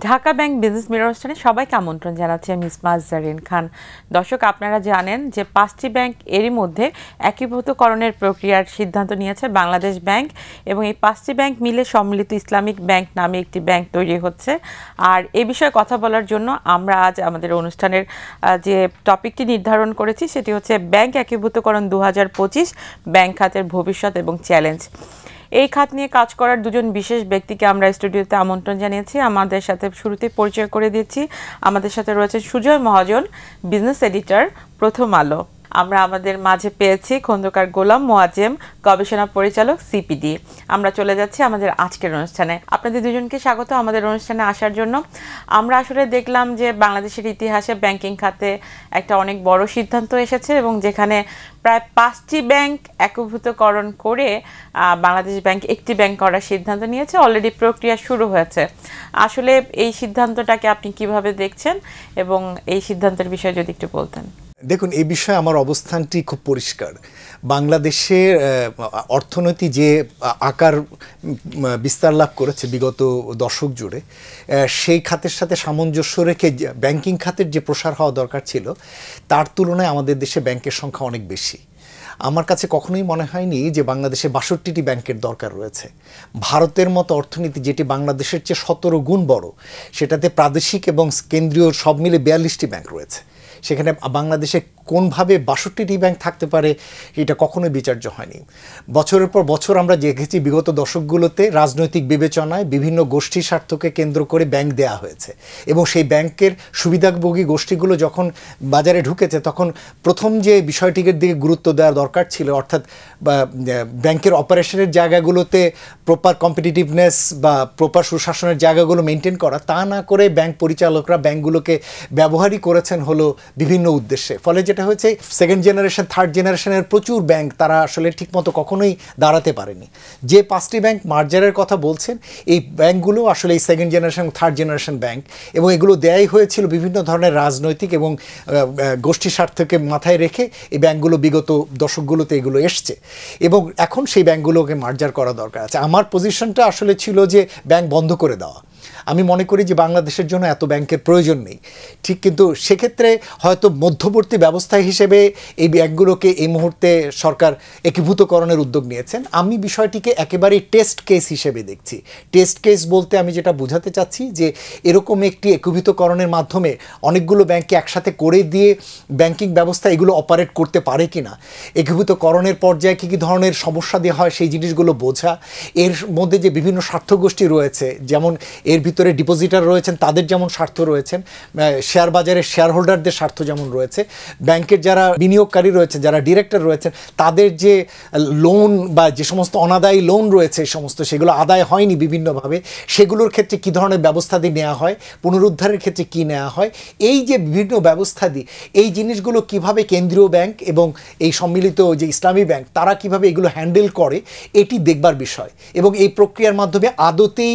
Dhaka bank business mirror অনুষ্ঠানে সবাইকে আমন্ত্রণ জানাচ্ছি আমি ইসমা জারিন খান। দর্শক, আপনারা জানেন যে 5টি ব্যাংক এরই মধ্যে একীভূতকরণের প্রক্রিয়ার সিদ্ধান্ত নিয়েছে বাংলাদেশ ব্যাংক, এবং এই 5টি ব্যাংক মিলে সম্মিলিত ইসলামিক ব্যাংক নামে একটি ব্যাংক তৈরি হচ্ছে। আর এ বিষয়ে কথা বলার জন্য আমরা আজ আমাদের অনুষ্ঠানের যে টপিকটি নির্ধারণ করেছি সেটি হচ্ছে ব্যাংক একীভূতকরণ 2025, ব্যাংক খাতের ভবিষ্যৎ এবং চ্যালেঞ্জ। এই খাত নিয়ে কাজ করার দুজন বিশেষ ব্যক্তিকে আমরা স্টুডিওতে আমন্ত্রণ জানিয়েছি। আমাদের সাথে শুরুতেই পরিচয় করে দিচ্ছি। আমাদের সাথে রয়েছে সুজয় মহাজন, বিজনেস এডিটর, প্রথম আলো। আমরা আমাদের মাঝে পেয়েছি খন্দকার গোলাম মোয়াজ্জেম, গবেষণা পরিচালক, সিপিডি। আমরা চলে যাচ্ছি আমাদের আজকের অনুষ্ঠানে। আপনাদের দুজনকে স্বাগত আমাদের অনুষ্ঠানে আসার জন্য। আমরা আসলে দেখলাম যে বাংলাদেশের ইতিহাসে ব্যাংকিং খাতে একটা অনেক বড় সিদ্ধান্ত এসেছে, এবং যেখানে প্রায় 5টি ব্যাংক একীভূতকরণ করে বাংলাদেশ ব্যাংক একটি ব্যাংক করার সিদ্ধান্ত নিয়েছে। অলরেডি প্রক্রিয়া শুরু হয়েছে। আসলে এই সিদ্ধান্তটাকে আপনি কিভাবে দেখছেন, এবং এই সিদ্ধান্তের বিষয়ে যদি একটু বলতেন। দেখুন, এই বিষয়ে আমার অবস্থানটি খুব পরিষ্কার। বাংলাদেশের অর্থনীতি যে আকার বিস্তার লাভ করেছে বিগত দশক জুড়ে, সেই খাতের সাথে সামঞ্জস্য রেখে ব্যাংকিং খাতের যে প্রসার হওয়া দরকার ছিল, তার তুলনায় আমাদের দেশে ব্যাংকের সংখ্যা অনেক বেশি। আমার কাছে কখনোই মনে হয়নি যে বাংলাদেশে 62টি ব্যাংকের দরকার রয়েছে। ভারতের মতো অর্থনীতি, যেটি বাংলাদেশের চেয়ে 17 গুণ বড়, সেটাতে প্রাদেশিক এবং কেন্দ্রীয় সব মিলে 42টি ব্যাংক রয়েছে। সেখানে বাংলাদেশে কোনভাবে 62টি ব্যাংক থাকতে পারে, এটা কখনোই বিচার্য হয়নি। বছরের পর বছর আমরা দেখেছি বিগত দশকগুলোতে রাজনৈতিক বিবেচনায় বিভিন্ন গোষ্ঠী স্বার্থকে কেন্দ্র করে ব্যাংক দেয়া হয়েছে, এবং সেই ব্যাংকের সুবিধাভোগী গোষ্ঠীগুলো যখন বাজারে ঢুকেছে, তখন প্রথম যে বিষয়টির দিকে গুরুত্ব দেওয়া দরকার ছিল, অর্থাৎ ব্যাংকের অপারেশনের জায়গাগুলোতে প্রপার কম্পিটিটিভনেস বা প্রপার সুশাসনের জায়গাগুলো মেনটেন করা, তা না করে ব্যাংক পরিচালকরা ব্যাংকগুলোকে ব্যবহারই করেছেন হলো বিভিন্ন উদ্দেশ্যে। ফলে যেটা হয়েছে, সেকেন্ড জেনারেশন, থার্ড জেনারেশনের প্রচুর ব্যাংক তারা আসলে ঠিকমতো কখনোই দাঁড়াতে পারেনি। যে 5টি ব্যাংক মার্জারের কথা বলছেন, এই ব্যাংকগুলো আসলে এই second generation, third generation bank, এবং এগুলো দেয়াই হয়েছিল বিভিন্ন ধরনের রাজনৈতিক এবং গোষ্ঠী স্বার্থকে মাথায় রেখে এই ব্যাংকগুলো বিগত দশকগুলোতে এগুলো এসছে, এবং এখন সেই ব্যাংকগুলোকে মার্জার করা দরকার আছে। আমার পজিশনটা আসলে ছিল যে ব্যাংক বন্ধ করে দেওয়া। আমি মনে করি যে বাংলাদেশের জন্য এত ব্যাংকের প্রয়োজন নেই, ঠিক, কিন্তু সেক্ষেত্রে হয়তো মধ্যবর্তী ব্যবস্থা হিসেবে এই ব্যাংকগুলোকে এই মুহূর্তে সরকার একীভূতকরণের উদ্যোগ নিয়েছেন। আমি বিষয়টিকে একেবারেই টেস্ট কেস হিসেবে দেখছি। টেস্ট কেস বলতে আমি যেটা বোঝাতে চাচ্ছি যে এরকম একটি একীভূতকরণের মাধ্যমে অনেকগুলো ব্যাংককে একসাথে করে দিয়ে ব্যাংকিং ব্যবস্থা এগুলো অপারেট করতে পারে কি না, একীভূতকরণের পর্যায়ে কী কী ধরনের সমস্যা দেওয়া হয় সেই জিনিসগুলো বোঝা, এর মধ্যে যে বিভিন্ন স্বার্থগোষ্ঠী রয়েছে, যেমন এর ভিতরে ডিপোজিটার রয়েছেন, তাদের যেমন স্বার্থ রয়েছেন, শেয়ার বাজারের শেয়ার হোল্ডারদের স্বার্থ যেমন রয়েছে, ব্যাংকের যারা বিনিয়োগকারী রয়েছেন, যারা ডিরেক্টর রয়েছেন, তাদের যে লোন বা যে সমস্ত অনাদায়ী লোন রয়েছে, এই সমস্ত সেগুলো আদায় হয়নি বিভিন্নভাবে, সেগুলোর ক্ষেত্রে কী ধরনের ব্যবস্থা দিয়ে নেওয়া হয়, পুনরুদ্ধারের ক্ষেত্রে কী নেওয়া হয়, এই যে বিভিন্ন ব্যবস্থা দিয়ে এই জিনিসগুলো কিভাবে কেন্দ্রীয় ব্যাংক এবং এই সম্মিলিত যে ইসলামী ব্যাংক তারা কিভাবে এগুলো হ্যান্ডেল করে, এটি দেখবার বিষয়। এবং এই প্রক্রিয়ার মাধ্যমে আদতেই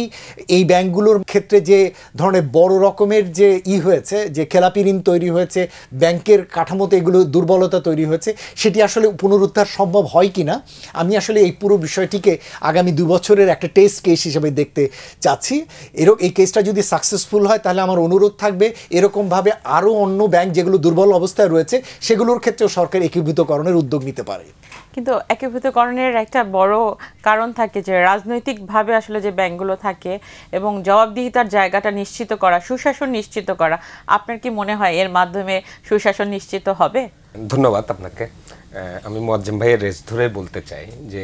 এই ব্যাংকগুলোর ক্ষেত্রে যে ধরনের বড় রকমের যে হয়েছে, যে খেলাপি ঋণ তৈরি হয়েছে, ব্যাংকের কাঠামোতে এগুলো দুর্বলতা তৈরি হয়েছে, সেটি আসলে পুনরুদ্ধার সম্ভব হয় কি না, আমি আসলে এই পুরো বিষয়টিকে আগামী 2 বছরের একটা টেস্ট কেস হিসেবে দেখতে চাচ্ছি। এই কেসটা যদি সাকসেসফুল হয়, তাহলে আমার অনুরোধ থাকবে এরকমভাবে আরও অন্য ব্যাংক যেগুলো দুর্বল অবস্থায় রয়েছে, সেগুলোর ক্ষেত্রেও সরকার একীভূতকরণের উদ্যোগ নিতে পারে। কিন্তু একীভূতকরণের একটা বড় কারণ থাকে যে রাজনৈতিকভাবে আসলে যে ব্যাংকগুলো থাকে এবং জবাবদিহিতার জায়গাটা নিশ্চিত করা, সুশাসন নিশ্চিত করা, আপনার কি মনে হয় এর মাধ্যমে সুশাসন নিশ্চিত হবে? ধন্যবাদ আপনাকে। আমি মোয়াজ্জেম ভাইয়ের রেস ধরে বলতে চাই যে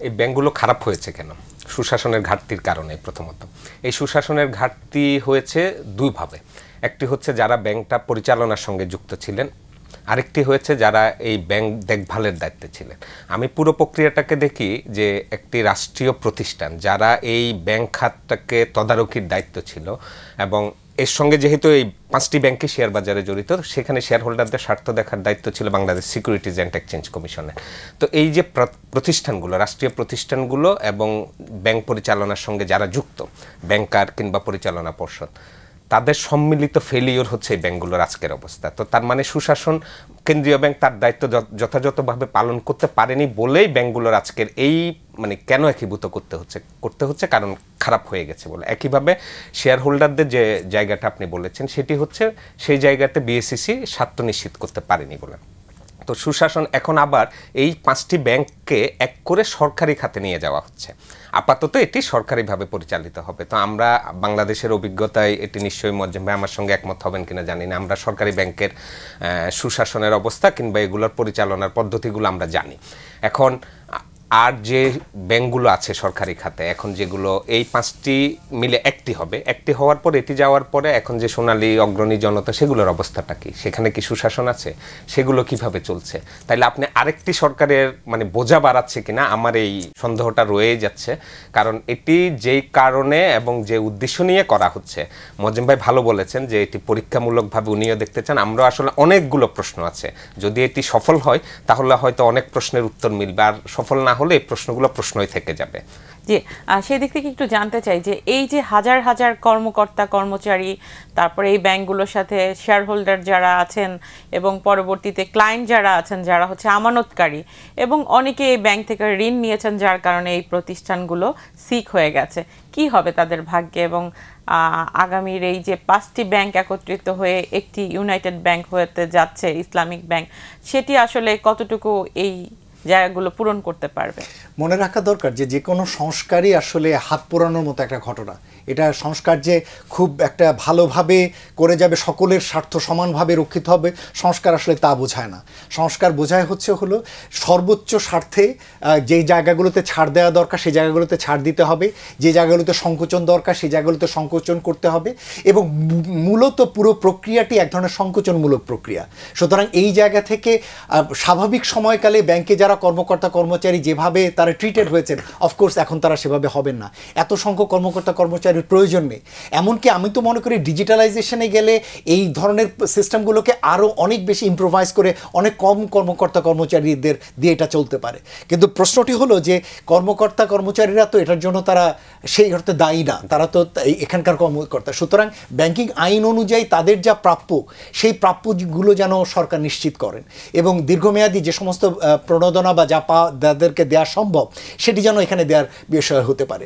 এই ব্যাংকগুলো খারাপ হয়েছে কেন? সুশাসনের ঘাটতির কারণে। প্রথমত এই সুশাসনের ঘাটতি হয়েছে দুইভাবে। একটি হচ্ছে যারা ব্যাংকটা পরিচালনার সঙ্গে যুক্ত ছিলেন, আরেকটি হয়েছে যারা এই ব্যাংক দেখভালের দায়িত্বে ছিলেন। আমি পুরো প্রক্রিয়াটাকে দেখি যে একটি রাষ্ট্রীয় প্রতিষ্ঠান যারা এই ব্যাংক খাতটাকে তদারকির দায়িত্ব ছিল, এবং এর সঙ্গে যেহেতু এই 5টি ব্যাংকই শেয়ার বাজারে জড়িত, সেখানে শেয়ার হোল্ডারদের স্বার্থ দেখার দায়িত্ব ছিল বাংলাদেশ সিকিউরিটিজ অ্যান্ড এক্সচেঞ্জ কমিশনের। তো এই যে প্রতিষ্ঠানগুলো, রাষ্ট্রীয় প্রতিষ্ঠানগুলো এবং ব্যাংক পরিচালনার সঙ্গে যারা যুক্ত, ব্যাংকার কিংবা পরিচালনা পর্ষদ, তাদের সম্মিলিত ফেলিওর হচ্ছে এই ব্যাংকগুলোর আজকের অবস্থা। তো তার মানে সুশাসন, কেন্দ্রীয় ব্যাংক তার দায়িত্ব যথাযথভাবে পালন করতে পারেনি বলেই ব্যাংকগুলোর আজকের এই মানে কেন একীভূত করতে হচ্ছে কারণ খারাপ হয়ে গেছে বলে। একইভাবে শেয়ার হোল্ডারদের যে জায়গাটা আপনি বলেছেন সেটি হচ্ছে সেই জায়গাতে বিএসইসি স্বার্থ নিশ্চিত করতে পারেনি বলে। তো সুশাসন এখন আবার এই 5টি ব্যাংককে এক করে সরকারি খাতে নিয়ে যাওয়া হচ্ছে। আপাতত এটি সরকারিভাবে পরিচালিত হবে। তো আমরা বাংলাদেশের অভিজ্ঞতায় এটি নিশ্চয়ই মোয়াজ্জেম ভাই আমার সঙ্গে একমত হবেন কিনা জানি না, আমরা সরকারি ব্যাংকের সুশাসনের অবস্থা কিংবা এগুলোর পরিচালনার পদ্ধতিগুলো আমরা জানি। এখন আর যে ব্যাংকগুলো আছে সরকারি খাতে এখন যেগুলো এই 5টি মিলে একটি হবে, একটি হওয়ার পর এটি যাওয়ার পরে এখন যে সোনালী অগ্রণী জনতা সেগুলোর অবস্থাটা কি, সেখানে কি সুশাসন আছে, সেগুলো কিভাবে চলছে? তাইলে আপনি আরেকটি সরকারের মানে বোঝা বাড়াচ্ছে কিনা আমার এই সন্দেহটা রয়েই যাচ্ছে। কারণ এটি যেই কারণে এবং যে উদ্দেশ্য নিয়ে করা হচ্ছে, মোয়াজ্জেম ভাই ভালো বলেছেন যে এটি পরীক্ষামূলকভাবে উনিও দেখতে চান। আমরা আসলে অনেকগুলো প্রশ্ন আছে, যদি এটি সফল হয় তাহলে হয়তো অনেক প্রশ্নের উত্তর মিলবে, আর সফল না হলে এই প্রশ্নগুলো প্রশ্নই থেকে যাবে। জি, সেই দিক থেকে একটু জানতে চাই যে এই যে হাজার হাজার কর্মকর্তা কর্মচারী, তারপরে এই ব্যাংকগুলোর সাথে শেয়ার হোল্ডার যারা আছেন এবং পরবর্তীতে ক্লায়েন্ট যারা আছেন যারা হচ্ছে আমানতকারী, এবং অনেকে এই ব্যাংক থেকে ঋণ নিয়েছেন যার কারণে এই প্রতিষ্ঠানগুলো সিক হয়ে গেছে, কি হবে তাদের ভাগ্যে? এবং আগামীর এই যে 5টি ব্যাংক একত্রিত হয়ে একটি ইউনাইটেড ব্যাংক হতে যাচ্ছে ইসলামিক ব্যাংক, সেটি আসলে কতটুকু এই জায়গাগুলো পূরণ করতে পারবে? মনে রাখা দরকার যে কোনো সংস্কারই আসলে হাত পোড়ানোর মতো একটা ঘটনা। এটা সংস্কার যে খুব একটা ভালোভাবে করে যাবে, সকলের স্বার্থ সমানভাবে রক্ষিত হবে, সংস্কার আসলে তা বোঝায় না। সংস্কার বোঝায় হলো সর্বোচ্চ স্বার্থে যেই জায়গাগুলোতে ছাড় দেওয়া দরকার সেই জায়গাগুলোতে ছাড় দিতে হবে, যে জায়গাগুলোতে সংকোচন দরকার সেই জায়গাগুলোতে সংকোচন করতে হবে, এবং মূলত পুরো প্রক্রিয়াটি এক ধরনের সংকোচনমূলক প্রক্রিয়া। সুতরাং এই জায়গা থেকে স্বাভাবিক সময়কালে ব্যাংকে যারা কর্মকর্তা কর্মচারী যেভাবে তারা ট্রিটেড হয়েছেন, অফকোর্স এখন তারা সেভাবে হবেন না। এত সংখ্যক কর্মকর্তা কর্মচারীর প্রয়োজন নেই। এমনকি আমি তো মনে করি ডিজিটালাইজেশনে গেলে এই ধরনের সিস্টেমগুলোকে আরও অনেক বেশি ইম্প্রোভাইজ করে অনেক কম কর্মকর্তা কর্মচারীদের দিয়ে এটা চলতে পারে। কিন্তু প্রশ্নটি হলো যে কর্মকর্তা কর্মচারীরা তো এটার জন্য তারা সেই অর্থে দায়ী না, তারা তো এখানকার কর্মকর্তা। সুতরাং ব্যাংকিং আইন অনুযায়ী তাদের যা প্রাপ্য সেই প্রাপ্যগুলো যেন সরকার নিশ্চিত করেন, এবং দীর্ঘমেয়াদী যে সমস্ত প্রণোদনা বা যা তাদেরকে দেওয়া সম্ভব সেটি যেন এখানে দেওয়ার বিষয় হতে পারে।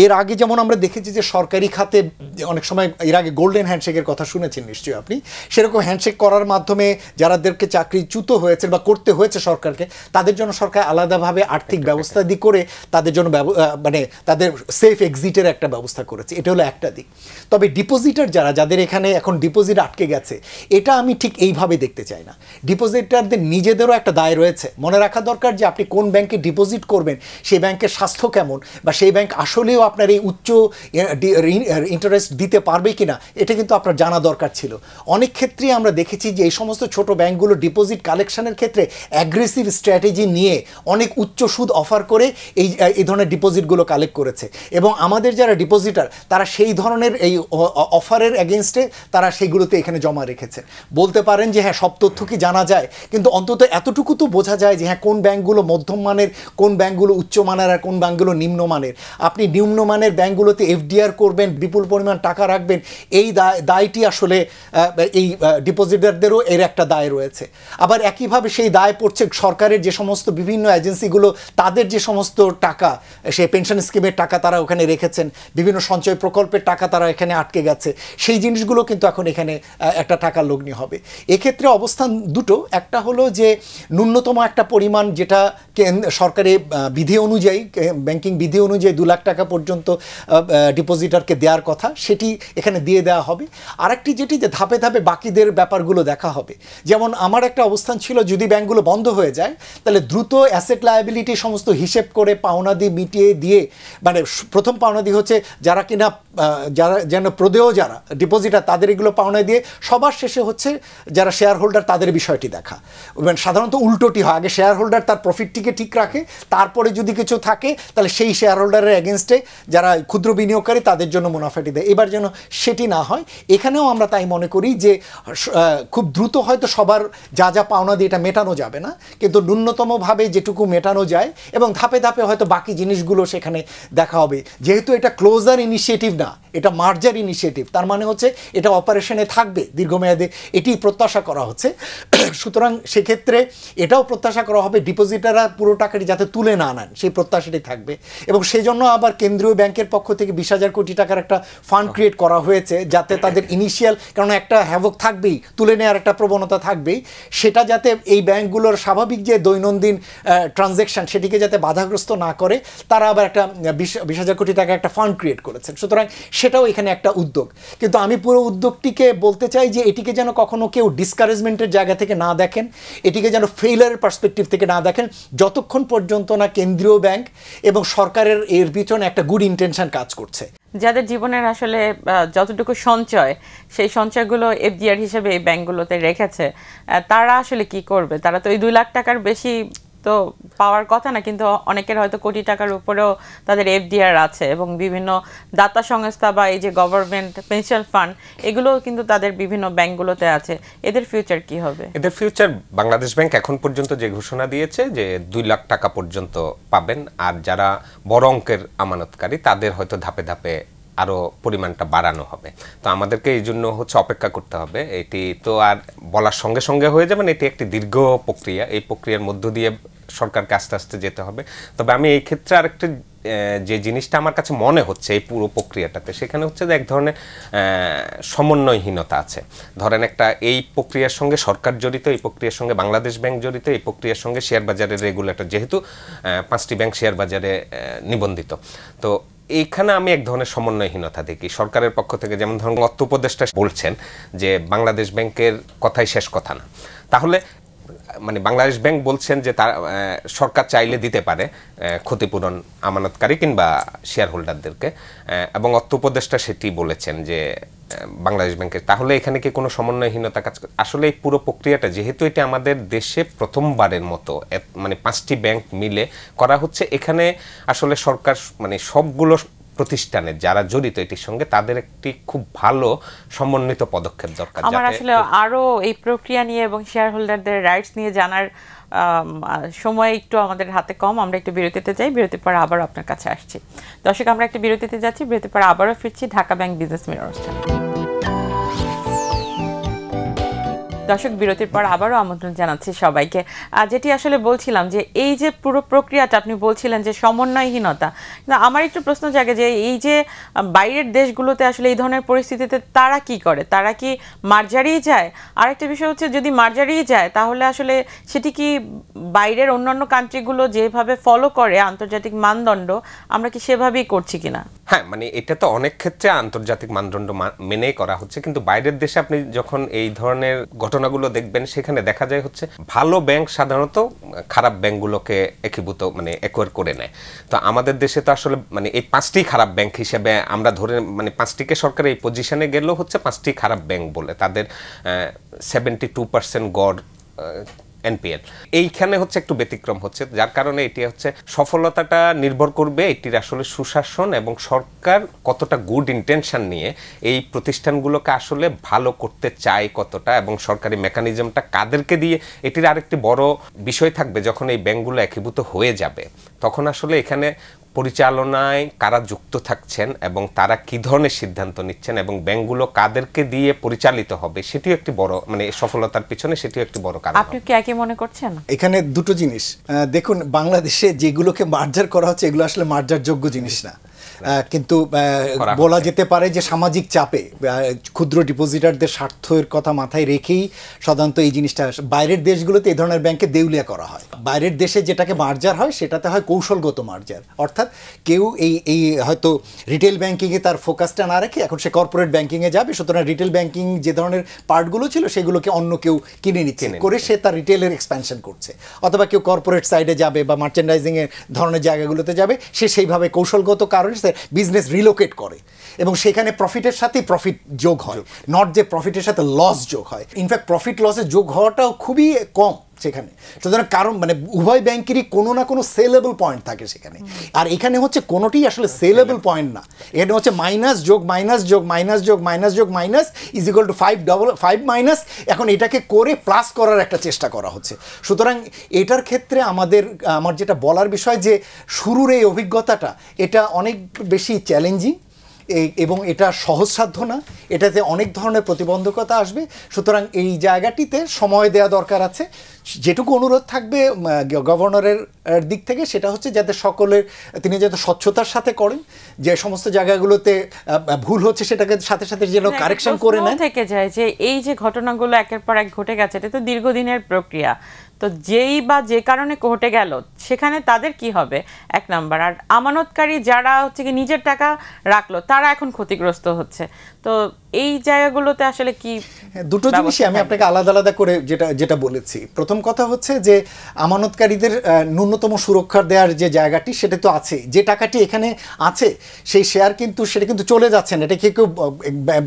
এর আগে যেমন আমরা দেখেছি যে সরকারি খাতে অনেক সময়, এর আগে গোল্ডেন হ্যান্ডশেকের কথা শুনেছেন নিশ্চয়ই আপনি, সেরকম হ্যান্ডশেক করার মাধ্যমে যারাদেরকে চাকরিচ্যুত হয়েছে বা করতে হয়েছে সরকারকে, তাদের জন্য সরকার আলাদাভাবে আর্থিক ব্যবস্থা দিয়ে করে তাদের জন্য মানে তাদের সেফ এক্সিটের একটা ব্যবস্থা করেছে। এটা হলো একটা দিক। তবে ডিপোজিটার যাদের এখানে এখন ডিপোজিট আটকে গেছে, এটা আমি ঠিক এইভাবে দেখতে চাই না। ডিপোজিটারদের নিজেদেরও একটা দায় রয়েছে। মনে রাখা দরকার যে আপনি কোন ব্যাংকে ডিপোজিট করবেন সেই ব্যাংকের স্বাস্থ্য কেমন, বা সেই ব্যাংক আসলেও আপনার এই উচ্চ ইন্টারেস্ট দিতে পারবে কিনা, এটা কিন্তু আপনার জানা দরকার ছিল। অনেক ক্ষেত্রেই আমরা দেখেছি যে এই সমস্ত ছোট ব্যাংকগুলো ডিপোজিট কালেকশনের ক্ষেত্রে অ্যাগ্রেসিভ স্ট্র্যাটেজি নিয়ে অনেক উচ্চ সুদ অফার করে এই ধরনের ডিপোজিটগুলো কালেক্ট করেছে, এবং আমাদের যারা ডিপোজিটার তারা সেই ধরনের এই অফারের এগেনস্টে তারা সেইগুলোতে এখানে জমা রেখেছে। বলতে পারেন যে হ্যাঁ সব তথ্য কি জানা যায়, কিন্তু অন্তত এতটুকু তো বোঝা যায় যে হ্যাঁ কোন ব্যাংকগুলো মধ্যম মানের, কোন ব্যাংকগুলো উচ্চমানের, আর কোন ব্যাংকগুলো নিম্নমানের। আপনি নিম্নমানের ব্যাংকগুলোতে এফডিআর করবেন, বিপুল পরিমাণ টাকা রাখবেন, এই দায়টি আসলে এই ডিপোজিটারদেরও এর একটা দায় রয়েছে। আবার একইভাবে সেই দায় পড়ছে সরকারের যে সমস্ত বিভিন্ন এজেন্সিগুলো তাদের যে সমস্ত টাকা, সেই পেনশন স্কিমের টাকা তারা ওখানে রেখেছেন, বিভিন্ন সঞ্চয় প্রকল্পের টাকা তারা এখানে আটকে গেছে, সেই জিনিসগুলো কিন্তু এখন এখানে একটা টাকা লগ্নি হবে। এক্ষেত্রে অবস্থান দুটো, একটা হলো যে ন্যূনতম একটা পরিমাণ যেটা সরকারি বিধি অনুযায়ী, ব্যাংকিং বিধি অনুযায়ী 2 লাখ টাকা পর্যন্ত ডিপোজিটারকে দেওয়ার কথা, সেটি এখানে দিয়ে দেওয়া হবে। আরেকটি যেটি যে ধাপে ধাপে বাকিদের ব্যাপারগুলো দেখা হবে। যেমন আমার একটা অবস্থান ছিল, যদি ব্যাংকগুলো বন্ধ হয়ে যায় তাহলে দ্রুত অ্যাসেট লায়াবিলিটি সমস্ত হিসেব করে পাওনাদি মিটিয়ে দিয়ে, মানে প্রথম পাওনাদি হচ্ছে যারা কিনা যারা যেন প্রদেয় যারা ডিপোজিটার তাদের এগুলো পাওনা দিয়ে, সবার শেষে হচ্ছে যারা শেয়ার হোল্ডার তাদের বিষয়টি দেখা। মানে সাধারণত উল্টোটি হয়, আগে শেয়ার হোল্ডার তার প্রফিটটিকে ঠিক রাখে, তারপরে যদি কিছু থাকে তাহলে সেই শেয়ার হোল্ডারের এগেনস্টে যারা ক্ষুদ্র বিনিয়োগকারী তাদের জন্য মুনাফাটি দেয়। এবার যেন সেটি না হয়। এখানেও আমরা তাই মনে করি যে খুব দ্রুত হয়তো সবার যা যা পাওনা দিয়ে এটা মেটানো যাবে না, কিন্তু ন্যূনতমভাবে যেটুকু মেটানো যায়, এবং ধাপে ধাপে হয়তো বাকি জিনিসগুলো সেখানে দেখা হবে। যেহেতু এটা ক্লোজার ইনিশিয়েটিভ না, এটা মার্জার ইনিশিয়েটিভ, তার মানে হচ্ছে এটা অপারেশনে থাকবে দীর্ঘমেয়াদে, এটি প্রত্যাশা করা হচ্ছে। সুতরাং সেক্ষেত্রে এটাও প্রত্যাশা করা হবে ডিপোজিটাররা পুরো টাকাটি যাতে তুলে না নেন, সেই প্রত্যাশাটাই থাকবে। এবং সেই জন্য আবার কেন্দ্রীয় ব্যাংকের পক্ষ থেকে 20,000 কোটি টাকার একটা ফান্ড ক্রিয়েট করা হয়েছে, যাতে তাদের ইনিশিয়াল, কারণ একটা হ্যাভক থাকবেই, তুলে নেওয়ার একটা প্রবণতা থাকবেই, সেটা যাতে এই ব্যাংকগুলোর স্বাভাবিক যে দৈনন্দিন ট্রানজ্যাকশন সেটিকে যাতে বাধাগ্রস্ত না করে, তারা আবার একটা 20,000 কোটি টাকা একটা ফান্ড ক্রিয়েট করেছেন। সুতরাং সেটাও এখানে একটা উদ্যোগ। কিন্তু আমি পুরো উদ্যোগটিকে বলতে চাই যে এটিকে যেন কখনো কেউ ডিসকারেজমেন্টের জায়গা থেকে না দেখেন, এটিকে যেন ফেইলারের পার্সপেক্টিভ থেকে না দেখেন, যতক্ষণ পর্যন্ত না কেন্দ্রীয় ব্যাংক এবং সরকারের এর পিছনে একটা গুড ইন্টেনশন কাজ করছে। যাদের জীবনের আসলে যতটুকু সঞ্চয়, সেই সঞ্চয়গুলো এফডিআর হিসেবে এই ব্যাংকগুলোতে রেখেছে, তারা আসলে কি করবে? তারা তো এই 2 লাখ টাকার বেশি তো পাওয়ার কথা না, কিন্তু অনেকের হয়তো কোটি টাকার উপরেও তাদের এফডিআর আছে, এবং বিভিন্ন দাতা সংস্থা বা এই যে গভর্নমেন্ট পেনশন ফান্ড, এগুলোও কিন্তু তাদের বিভিন্ন ব্যাংকগুলোতে আছে। এদের ফিউচার কি হবে? এদের ফিউচার, বাংলাদেশ ব্যাংক এখন পর্যন্ত যে ঘোষণা দিয়েছে যে 2 লাখ টাকা পর্যন্ত পাবেন, আর যারা বড় অঙ্কের আমানতকারী তাদের হয়তো ধাপে ধাপে আরও পরিমাণটা বাড়ানো হবে। তো আমাদেরকে এই জন্য অপেক্ষা করতে হবে। এটি তো আর বলার সঙ্গে সঙ্গে হয়ে যাবে না, এটি একটি দীর্ঘ প্রক্রিয়া। এই প্রক্রিয়ার মধ্য দিয়ে সরকারকে আস্তে আস্তে যেতে হবে। তবে আমি এই ক্ষেত্রে আরেকটা যে জিনিসটা আমার কাছে মনে হচ্ছে এই পুরো প্রক্রিয়াটাতে, সেখানে হচ্ছে যে এক ধরনের সমন্বয়হীনতা আছে। ধরেন একটা এই প্রক্রিয়ার সঙ্গে সরকার জড়িত, এই প্রক্রিয়ার সঙ্গে বাংলাদেশ ব্যাংক জড়িত, এই প্রক্রিয়ার সঙ্গে শেয়ার বাজারের রেগুলেটর, যেহেতু 5টি ব্যাংক শেয়ার বাজারে নিবন্ধিত, তো এইখানে আমি এক ধরনের সমন্বয়হীনতা দেখি সরকারের পক্ষ থেকে। যেমন ধরুন অর্থ উপদেষ্টা বলছেন যে বাংলাদেশ ব্যাংকের কথাই শেষ কথা না, তাহলে মানে বাংলাদেশ ব্যাংক বলছেন যে তার সরকার চাইলে দিতে পারে ক্ষতিপূরণ আমানতকারী কিংবা শেয়ার হোল্ডারদেরকে, এবং অর্থ উপদেষ্টা সেটি বলেছেন যে বাংলাদেশ ব্যাংকের, তাহলে এখানে কি কোনো সমন্বয়হীনতা কাজ? আসলে এই পুরো প্রক্রিয়াটা, যেহেতু এটা আমাদের দেশে প্রথমবারের মতো মানে 5টি ব্যাংক মিলে করা হচ্ছে, এখানে আসলে সরকার মানে সবগুলো প্রতিষ্ঠানের যারা জড়িত এটির সঙ্গে, তাদের একটি খুব ভালো সমন্বিত পদক্ষেপ দরকার। আমার আসলে আরো এই প্রক্রিয়া নিয়ে এবং শেয়ার হোল্ডারদের রাইটস নিয়ে জানার সময় একটু আমাদের হাতে কম। আমরা একটু বিরতিতে যাই, বিরতির পর আবার আপনার কাছে আসছি। দর্শক, আমরা একটু বিরতিতে যাচ্ছি, বিরতির পর আবারও ফিরছি ঢাকা ব্যাংক বিজনেস মিরর অনুষ্ঠানে। দর্শক, বিরতির পর আবারও আমন্ত্রণ জানাচ্ছি সবাইকে। যেটি আসলে বলছিলাম যে এই যে পুরো প্রক্রিয়াটা আপনি বলছিলেন যে সমন্বয়হীনতা, আমার একটু প্রশ্ন জাগে যে এই যে বাইরের দেশগুলোতে আসলে এই ধরনের পরিস্থিতিতে তারা কি করে? তারা কি মার্জারিই যায়? আরেকটা বিষয় হচ্ছে, যদি মার্জারিই যায় তাহলে আসলে সেটি কি বাইরের অন্যান্য কান্ট্রিগুলো যেভাবে ফলো করে আন্তর্জাতিক মানদণ্ড, আমরা কি সেভাবেই করছি কিনা? হ্যাঁ, মানে এটা তো অনেক ক্ষেত্রে আন্তর্জাতিক মানদণ্ড মেনেই করা হচ্ছে, কিন্তু বাইরের দেশে আপনি যখন এই ধরনের ঘটনাগুলো দেখবেন, সেখানে দেখা যায় হচ্ছে ভালো ব্যাংক সাধারণত খারাপ ব্যাংকগুলোকে একীভূত মানে একোয়ার করে নেয়। তো আমাদের দেশে তো আসলে মানে এই 5টি খারাপ ব্যাংক হিসেবে আমরা ধরে, মানে 5টিকে সরকার এই পজিশনে গেলেও হচ্ছে 5টি খারাপ ব্যাংক বলে, তাদের 72% গড় এনপিএল। এইখানে হচ্ছে একটু ব্যতিক্রম হচ্ছে, যার কারণে এটি হচ্ছে সফলতাটা নির্ভর করবে এটির আসলে সুশাসন এবং সরকার কতটা গুড ইন্টেনশন নিয়ে এই প্রতিষ্ঠানগুলোকে আসলে ভালো করতে চায় কতটা, এবং সরকারি মেকানিজমটা কাদেরকে দিয়ে। এটির আরেকটি বড় বিষয় থাকবে, যখন এই ব্যাংকগুলো একীভূত হয়ে যাবে তখন আসলে এখানে পরিচালনায় কারা যুক্ত থাকছেন এবং তারা কি ধরনের সিদ্ধান্ত নিচ্ছেন এবং ব্যাংকগুলো কাদেরকে দিয়ে পরিচালিত হবে, সেটিও একটি বড় মানে সফলতার পিছনে সেটিও একটি বড় কারণ। আপনি কি একই মনে করছেন? এখানে দুটো জিনিস দেখুন, বাংলাদেশে যেগুলোকে মার্জার করা হচ্ছে এগুলো আসলে মার্জার যোগ্য জিনিস না, কিন্তু বলা যেতে পারে যে সামাজিক চাপে ক্ষুদ্র ডিপোজিটারদের স্বার্থের কথা মাথায় রেখেই সাধারণত এই জিনিসটা বাইরের দেশগুলোতে এই ধরনের ব্যাংকে দেউলিয়া করা হয়। বাইরের দেশে যেটাকে মার্জার হয় সেটাতে হয় কৌশলগত মার্জার, অর্থাৎ কেউ এই হয়তো রিটেল ব্যাংকিংয়ে তার ফোকাসটা না রেখে এখন সে কর্পোরেট ব্যাংকিংয়ে যাবে, সুতরাং রিটেল ব্যাংকিং যে ধরনের পার্টগুলো ছিল সেগুলোকে অন্য কেউ কিনে নিচ্ছে করে সে তার রিটেলের এক্সপ্যানশন করছে, অথবা কেউ কর্পোরেট সাইডে যাবে বা মার্চেন্ডাইজিংয়ের ধরনের জায়গাগুলোতে যাবে, সে সেইভাবে কৌশলগত কারণে বিজনেস রিলোকেট করে এবং সেখানে প্রফিটের সাথে প্রফিট যোগ হয়, নট যে প্রফিটের সাথে লস যোগ হয়। ইনফ্যাক্ট প্রফিট লসের যোগ হওয়াটাও খুবই কম সেখানে। সুতরাং কারণ মানে উভয় ব্যাংকেরই কোনো না কোনো সেলেবল পয়েন্ট থাকে সেখানে, আর এখানে হচ্ছে কোনোটি আসলে সেলেবল পয়েন্ট না, এখানে হচ্ছে মাইনাস যোগ মাইনাস যোগ মাইনাস যোগ মাইনাস যোগ minus is equal to 5 minus, এখন এটাকে করে প্লাস করার একটা চেষ্টা করা হচ্ছে। সুতরাং এটার ক্ষেত্রে আমার যেটা বলার বিষয় যে শুরুর এই অভিজ্ঞতাটা এটা অনেক বেশি চ্যালেঞ্জিং এবং এটা সহজসাধ্য না, এটাতে অনেক ধরনের প্রতিবন্ধকতা আসবে। সুতরাং এই জায়গাটিতে সময় দেওয়া দরকার আছে। যেটুকু অনুরোধ থাকবে গভর্নরের দিক থেকে সেটা হচ্ছে যাতে তিনি যাতে স্বচ্ছতার সাথে করেন, যে সমস্ত জায়গাগুলোতে ভুল হচ্ছে সেটাকে সাথে সাথে যেন কারেকশন করে নেন। থেকে যায় যে এই যে ঘটনাগুলো একের পর এক ঘটে গেছে, এটা তো দীর্ঘদিনের প্রক্রিয়া, তো যেই বা যে কারণে ঘটে গেল সেখানে তাদের কি হবে এক নাম্বার, আর আমানতকারী যারা হচ্ছে কি নিজের টাকা রাখলো তারা এখন ক্ষতিগ্রস্ত হচ্ছে। তো এই জায়গাগুলোতে আসলে কি দুটো জিনিসই আমি আপনাকে আলাদা আলাদা করে যেটা বলেছি। প্রথম কথা হচ্ছে যে আমানতকারীদের ন্যূনতম সুরক্ষা দেওয়ার যে জায়গাটি সেটা তো আছে, যে টাকাটি এখানে আছে সেই শেয়ার কিন্তু সেটা কিন্তু চলে যাচ্ছে না, এটা কেউ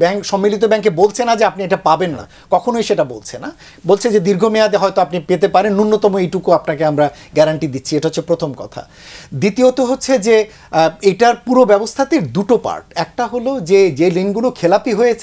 ব্যাংক সম্মিলিত ব্যাংকে বলছে না যে আপনি এটা পাবেন না, কখনোই সেটা বলছে না, বলছে যে দীর্ঘমেয়াদে হয়তো আপনি পেতে পারেন, ন্যূনতম এইটুকু আপনাকে আমরা গ্যারান্টি দিচ্ছি। এটা হচ্ছে প্রথম কথা। দ্বিতীয়ত হচ্ছে যে এটার পুরো ব্যবস্থাতে দুটো পার্ট, একটা হলো যে ঋণগুলো খেলাপি হয়েছে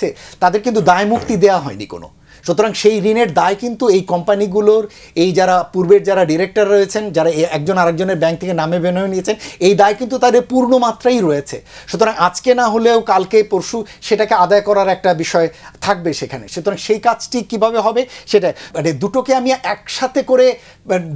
তাদের কিন্তু দায় মুক্তি দেওয়া হয়নি কোনো, সুতরাং সেই ঋণের দায় কিন্তু এই কোম্পানিগুলোর এই যারা পূর্বের যারা ডিরেক্টর রয়েছেন, যারা একজন আরেকজনের ব্যাংক থেকে নামে বেনয়ে নিয়েছেন, এই দায় কিন্তু তাদের পূর্ণ মাত্রাই রয়েছে। সুতরাং আজকে না হলেও কালকে পরশু সেটাকে আদায় করার একটা বিষয় থাকবে সেখানে। সুতরাং সেই কাজটি কিভাবে হবে সেটা মানে দুটোকে আমি একসাথে করে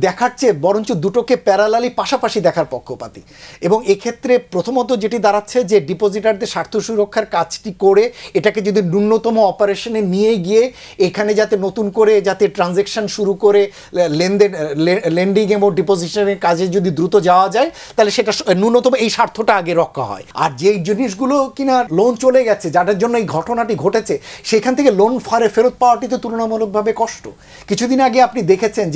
দেখার চেয়ে বরঞ্চ দুটোকে প্যারালালি পাশাপাশি দেখার পক্ষপাতী। এবং এক্ষেত্রে প্রথমত যেটি দাঁড়াচ্ছে যে ডিপোজিটারদের স্বার্থ সুরক্ষার কাজটি করে এটাকে যদি ন্যূনতম অপারেশনে নিয়ে গিয়ে এখানে যাতে নতুন করে যাতে ট্রানজ্যাকশন শুরু করে লেন্ডিং এবং ডিপোজিশনের কাজে যদি দ্রুত যাওয়া যায় তাহলে সেটা ন্যূনতম এই স্বার্থটা আগে রক্ষা হয়। আর যে জিনিসগুলো কিনা লোন চলে গেছে যাদের জন্য এই ঘটনাটি ঘটেছে সেখান থেকে লোন ফেরত পাওয়াটি তো তুলনামূলকভাবে কষ্ট। কিছুদিন আগে আপনি দেখেছেন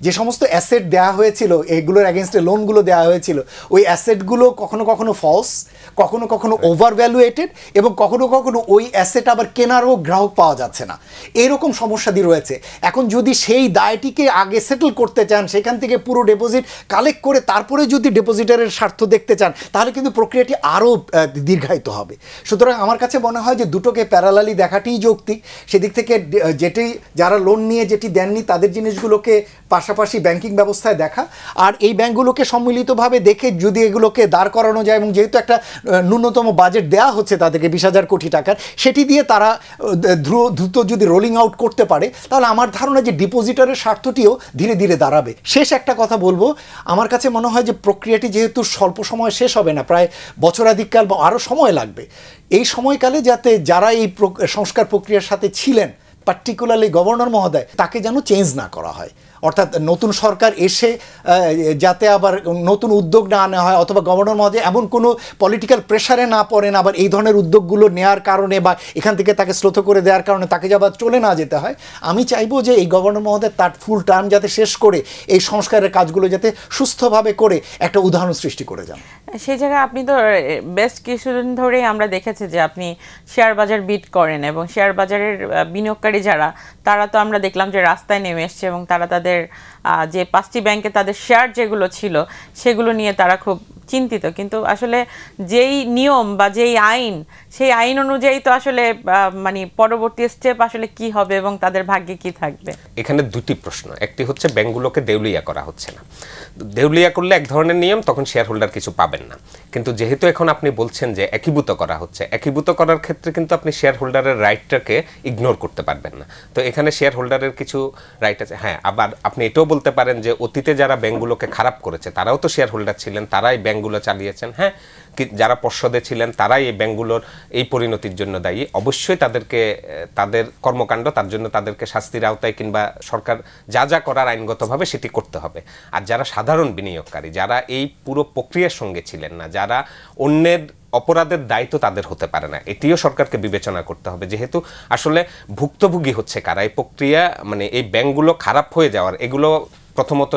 যে সমস্ত অ্যাসেট দেওয়া হয়েছিল, এগুলোর এগেনস্টে লোনগুলো দেওয়া হয়েছিল, ওই অ্যাসেটগুলো কখনো কখনো ফলস, কখনো কখনো ওভার ভ্যালুয়েটেড, এবং কখনো কখনো ওই অ্যাসেট আবার কেনারও গ্রাহক পাওয়া যাচ্ছে না, এরকম সমস্যাদি রয়েছে। এখন যদি সেই দায়টিকে আগে সেটেল করতে চান, সেখান থেকে পুরো ডিপোজিট কালেক্ট করে তারপরে যদি ডিপোজিটারের স্বার্থ দেখতে চান তাহলে কিন্তু প্রক্রিয়াটি আরও দীর্ঘায়িত হবে। সুতরাং আমার কাছে মনে হয় যে দুটোকে প্যারালালি দেখাটিই যৌক্তিক। সেদিক থেকে যারা লোন নিয়ে যেটি দেননি তাদের জিনিসগুলোকে পাশাপাশি ব্যাংকিং ব্যবস্থায় দেখা, আর এই ব্যাংকগুলোকে সম্মিলিতভাবে দেখে যদি এগুলোকে দাঁড় করানো যায়, এবং যেহেতু একটা ন্যূনতম বাজেট দেওয়া হচ্ছে তাদেরকে 20,000 কোটি টাকার, সেটি দিয়ে তারা দ্রুত যদি রোলিং আউট করতে পারে তাহলে আমার ধারণা যে ডিপোজিটরের স্বার্থটিও ধীরে ধীরে দাঁড়াবে। শেষ একটা কথা বলবো, আমার কাছে মনে হয় যে প্রক্রিয়াটি যেহেতু স্বল্প সময় শেষ হবে না, প্রায় বছরাধিককাল বা আরও সময় লাগবে, এই সময়কালে যাতে যারা এই সংস্কার প্রক্রিয়ার সাথে ছিলেন, পার্টিকুলারলি গভর্নর মহোদয়, তাকে যেন চেঞ্জ না করা হয়। অর্থাৎ নতুন সরকার এসে যাতে আবার নতুন উদ্যোগ না নেওয়া হয়, অথবা গভর্নর মহোদয় এমন কোনো পলিটিক্যাল প্রেশারে না পড়েন আবার এই ধরনের উদ্যোগগুলো নেওয়ার কারণে বা এখান থেকে তাকে শ্লথ করে দেওয়ার কারণে তাকে আবার চলে না যেতে হয়। আমি চাইবো যে এই গভর্নর মহোদয় তার ফুল টার্ম যাতে শেষ করে এই সংস্কারের কাজগুলো যাতে সুস্থভাবে করে একটা উদাহরণ সৃষ্টি করে যান। সেই জায়গায় আপনি তো বেস্ট কিছুদিন ধরেই আমরা দেখেছি যে আপনি শেয়ার বাজার বিট করেন, এবং শেয়ার বাজারের বিনিয়োগকারী যারা তারা তো আমরা দেখলাম যে রাস্তায় নেমে এসছে, এবং তারা তাদের যে 5টি ব্যাংকে তাদের শেয়ার যেগুলো ছিল সেগুলো নিয়ে তারা খুব চিন্তিত। কিন্তু আসলে যেই নিয়ম বা যেই আইন, সেই আইন অনুযায়ী তো আসলে মানে পরবর্তী স্টেপ আসলে কি হবে এবং তাদের ভাগ্যে কি থাকবে। এখানে দুটি প্রশ্ন, একটি হচ্ছে ব্যাংকগুলোকে দেউলিয়া করা হচ্ছে না, দেউলিয়া করলে এক ধরনের নিয়ম, তখন শেয়ার হোল্ডার কিছু পাবেন না। কিন্তু যেহেতু এখন আপনি বলছেন যে একীভূত করা হচ্ছে, একীভূত করার ক্ষেত্রে কিন্তু আপনি শেয়ার হোল্ডারের রাইটটাকে ইগনোর করতে পারবেন না। তো এখানে শেয়ার হোল্ডারের কিছু রাইট আছে। হ্যাঁ, আবার আপনি এটাও বলতে পারেন যে অতীতে যারা ব্যাংকগুলোকে খারাপ করেছে তারাও তো শেয়ার হোল্ডার ছিলেন, তারাই ব্যাংকগুলো চালিয়েছেন। হ্যাঁ, যারা পর্ষদে ছিলেন তারাই এই ব্যাংকগুলোর এই পরিণতির জন্য দায়ী। অবশ্যই তাদেরকে তাদের কর্মকাণ্ড তার জন্য তাদেরকে শাস্তির আওতায় কিংবা সরকার যা যা করার আইনগতভাবে সেটি করতে হবে। আর যারা সাধারণ বিনিয়োগকারী, যারা এই পুরো প্রক্রিয়ার সঙ্গে ছিলেন না, যারা অন্যের অপরাধের দায়িত্ব তাদের হতে পারে না, এটিও সরকারকে বিবেচনা করতে হবে। যেহেতু আসলে ভুক্তভোগী হচ্ছে কারা এই প্রক্রিয়া, মানে এই ব্যাংকগুলো খারাপ হয়ে যাওয়ার, এগুলো প্রথমত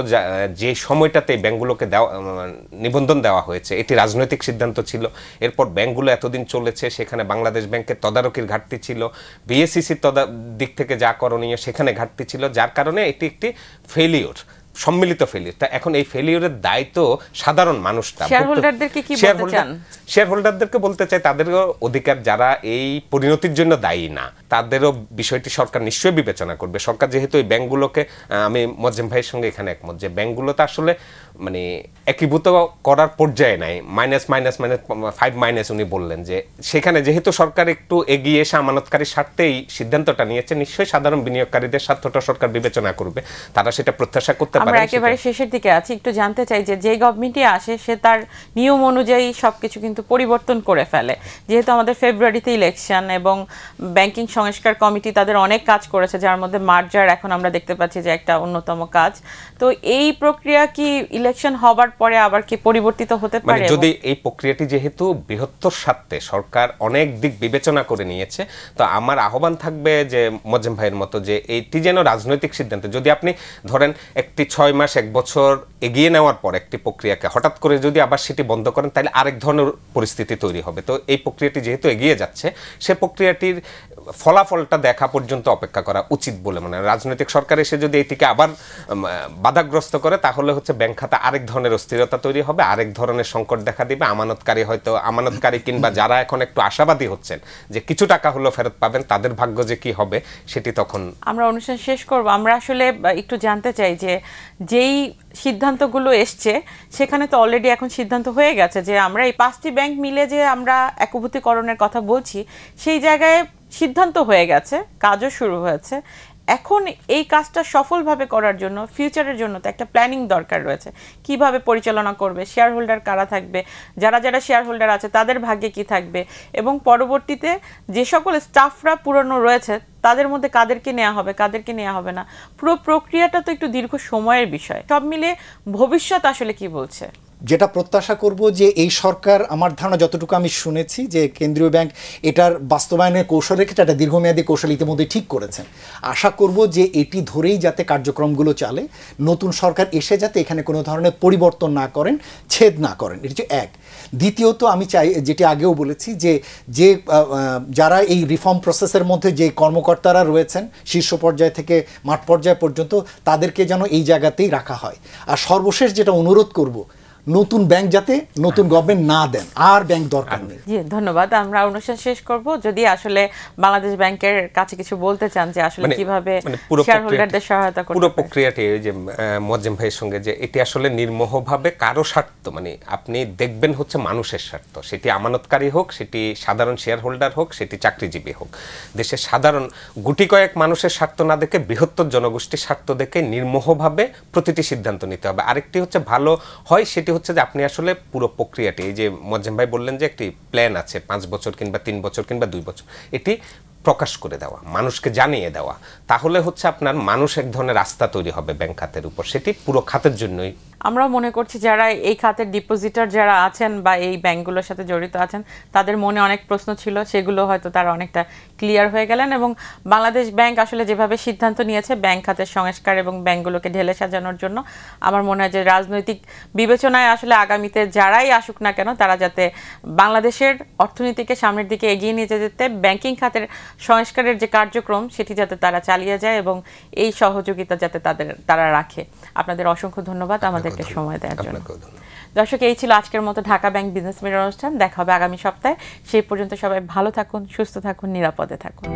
যে সময়টাতে ব্যাংকগুলোকে নিবন্ধন দেওয়া হয়েছে এটি রাজনৈতিক সিদ্ধান্ত ছিল। এরপর ব্যাংকগুলো এতদিন চলেছে, সেখানে বাংলাদেশ ব্যাংকের তদারকির ঘাটতি ছিল, বিএসইসির দিক থেকে যা করণীয় সেখানে ঘাটতি ছিল, যার কারণে এটি একটি ফেলিওর। সম্মিলিত ফেলিওর। তা এখন এই ফেলিওরের দায়িত্ব সাধারণ মানুষটা, শেয়ারহোল্ডারদেরকে কি বলতে চান? শেয়ারহোল্ডারদেরকে বলতে চাই তাদেরও অধিকার, যারা এই পরিণতির জন্য দায়ী না তাদেরও বিষয়টি সরকার নিশ্চয়ই বিবেচনা করবে। সরকার যেহেতু এই ব্যাংকগুলোকে, আমি মোয়াজ্জেম ভাইয়ের সঙ্গে এখানে একমত যে ব্যাংকগুলো তো আসলে মানে একীভূত করার পর্যায়ে নাই, -5- উনি বললেন যে সেখানে যেহেতু সরকার একটু এগিয়ে এসে আমানতকারীর স্বার্থে এই সিদ্ধান্তটা নিয়েছে, নিশ্চয়ই সাধারণ বিনিয়োগকারীদের স্বার্থটা সরকার বিবেচনা করবে, তারা সেটা প্রত্যাশা করতে পারে। আমরা একেবারে শেষের দিকে আছি, একটু জানতে চাই যে যে গভর্নমেন্টই আসে সে তার নিয়ম অনুযায়ী সবকিছু কিন্তু পরিবর্তন করে ফেলে। যেহেতু আমাদের ফেব্রুয়ারিতে ইলেকশন এবং ব্যাংকিং সংস্কার কমিটি তাদের অনেক কাজ করেছে, যার মধ্যে মার্জার এখন আমরা দেখতে পাচ্ছি যে একটা অন্যতম কাজ। তো এই প্রক্রিয়া কি ইলেকশন হবার পরে আবার কি পরিবর্তিত হতে পারে? যদি এই প্রক্রিয়াটি যেহেতু বৃহত্তর স্বার্থে সরকার অনেক দিক বিবেচনা করে নিয়েছে, তো আমার আহ্বান থাকবে যে মোয়াজ্জেম ভাইয়ের মতো যে এইটি যেন রাজনৈতিক সিদ্ধান্ত, যদি আপনি ধরেন একটি 6 মাস 1 বছর এগিয়ে নেওয়ার পর একটি প্রক্রিয়াকে হঠাৎ করে যদি আবার সেটি বন্ধ করেন তাহলে আরেক ধরনের পরিস্থিতি তৈরি হবে। তো এই প্রক্রিয়াটি যেহেতু এগিয়ে যাচ্ছে, সে প্রক্রিয়াটির ফলাফলটা দেখা পর্যন্ত অপেক্ষা করা উচিত বলে মনে হয়। রাজনৈতিক সরকার এসে যদি এটিকে আবার বাধাগ্রস্ত করে তাহলে হচ্ছে ব্যাংক খাতে আরেক ধরনের অস্থিরতা তৈরি হবে, আরেক ধরনের সংকট দেখা দিবে। আমানতকারী কিংবা যারা এখন একটু আশাবাদী হচ্ছেন যে কিছু টাকা হলো ফেরত পাবেন, তাদের ভাগ্য যে কি হবে সেটি তখন। আমরা অনুষ্ঠান শেষ করব। আমরা আসলে একটু জানতে চাই যে যেই সিদ্ধান্তগুলো এসছে সেখানে তো অলরেডি এখন সিদ্ধান্ত হয়ে গেছে যে আমরা এই 5টি ব্যাংক মিলে যে আমরা একীভূতকরণের কথা বলছি, সেই জায়গায় সিদ্ধান্ত হয়ে গেছে, কাজও শুরু হয়েছে। এখন এই কাজটা সফলভাবে করার জন্য ফিউচারের জন্য তো একটা প্ল্যানিং দরকার রয়েছে। কিভাবে পরিচালনা করবে, শেয়ার হোল্ডার কারা থাকবে, যারা যারা শেয়ার হোল্ডার আছে তাদের ভাগ্যে কি থাকবে, এবং পরবর্তীতে যে সকল স্টাফরা পুরনো রয়েছে তাদের মধ্যে কাদেরকে নেওয়া হবে, কাদেরকে নেওয়া হবে না, পুরো প্রক্রিয়াটা তো একটু দীর্ঘ সময়ের বিষয়। সব মিলে ভবিষ্যৎ আসলে কি বলছে? যেটা প্রত্যাশা করব যে এই সরকার, আমার ধারণা যতটুকু আমি শুনেছি যে কেন্দ্রীয় ব্যাংক এটার বাস্তবায়নের কৌশল রেখে একটা দীর্ঘমেয়াদী কৌশল ইতিমধ্যে ঠিক করেছেন। আশা করব যে এটি ধরেই যাতে কার্যক্রমগুলো চালে, নতুন সরকার এসে যাতে এখানে কোনো ধরনের পরিবর্তন না করেন, ছেদ না করেন। এটি হচ্ছে এক। দ্বিতীয়ত আমি চাই, যেটি আগেও বলেছি, যে যারা এই রিফর্ম প্রসেসের মধ্যে যে কর্মকর্তারা রয়েছেন শীর্ষ পর্যায় থেকে মাঠ পর্যায় পর্যন্ত, তাদেরকে যেন এই জায়গাতেই রাখা হয়। আর সর্বশেষ যেটা অনুরোধ করব, নতুন ব্যাংক যাতে নতুন গভর্নমেন্ট না দেন, আর ব্যাংক দরকার নেই। জি, ধন্যবাদ। আমরা অনুষ্ঠান শেষ করব। যদি আসলে বাংলাদেশ ব্যাংকের কাছে কিছু বলতে চান যে আসলে কিভাবে শেয়ার হোল্ডারদের সহায়তা করতে, পুরো প্রক্রিয়াটি যে মোয়াজ্জেম ভাইয়ের সঙ্গে যে এটি আসলে নির্মোহভাবে কারো স্বার্থ, মানে আপনি দেখবেন হচ্ছে মানুষের স্বার্থ, সেটি আমানতকারী হোক, সেটি সাধারণ শেয়ার হোল্ডার হোক, সেটি চাকরিজীবী হোক, দেশের সাধারণ গুটি কয়েক মানুষের স্বার্থ না দেখে বৃহত্তর জনগোষ্ঠীর স্বার্থ দেখে নির্মোহভাবে প্রতিটি সিদ্ধান্ত নিতে হবে। আরেকটি হচ্ছে ভালো হয় সেটি হচ্ছে যে আপনি আসলে পুরো প্রক্রিয়াটি, এই যে মোয়াজ্জেম ভাই বললেন যে একটি প্ল্যান আছে 5 বছর কিংবা 3 বছর কিংবা 2 বছর, এটি প্রকাশ করে দেওয়া, মানুষকে জানিয়ে দেওয়া, তাহলে হচ্ছে আপনার মানুষ এক ধরনের আস্থা তৈরি হবে ব্যাংক খাতের উপর, সেটি পুরো খাতের জন্যই। আমরা মনে করছি যারা এই খাতের ডিপোজিটর যারা আছেন বা এই ব্যাংকগুলোর সাথে জড়িত আছেন, তাদের মনে অনেক প্রশ্ন ছিল, সেগুলো হয়তো তারা অনেকটা ক্লিয়ার হয়ে গেলেন। এবং বাংলাদেশ ব্যাংক আসলে যেভাবে সিদ্ধান্ত নিয়েছে ব্যাংক খাতের সংস্কার এবং ব্যাংকগুলোকে ঢেলে সাজানোর জন্য, আমার মনে হয় যে রাজনৈতিক বিবেচনায় আসলে আগামীতে যারাই আসুক না কেন, তারা যাতে বাংলাদেশের অর্থনীতিকে সামনের দিকে এগিয়ে নিয়ে যেতে ব্যাংকিং খাতের সংস্কারের যে কার্যক্রম সেটি যাতে তারা চালিয়ে যায় এবং এই সহযোগিতা যাতে তারা রাখে। আপনাদের অসংখ্য ধন্যবাদ আমাদেরকে সময় দেওয়ার জন্য। দর্শক, এই ছিল আজকের মতো ঢাকা ব্যাংক বিজনেস মিরর অনুষ্ঠান। দেখা হবে আগামী সপ্তাহে। সেই পর্যন্ত সবাই ভালো থাকুন, সুস্থ থাকুন, নিরাপদে থাকুন।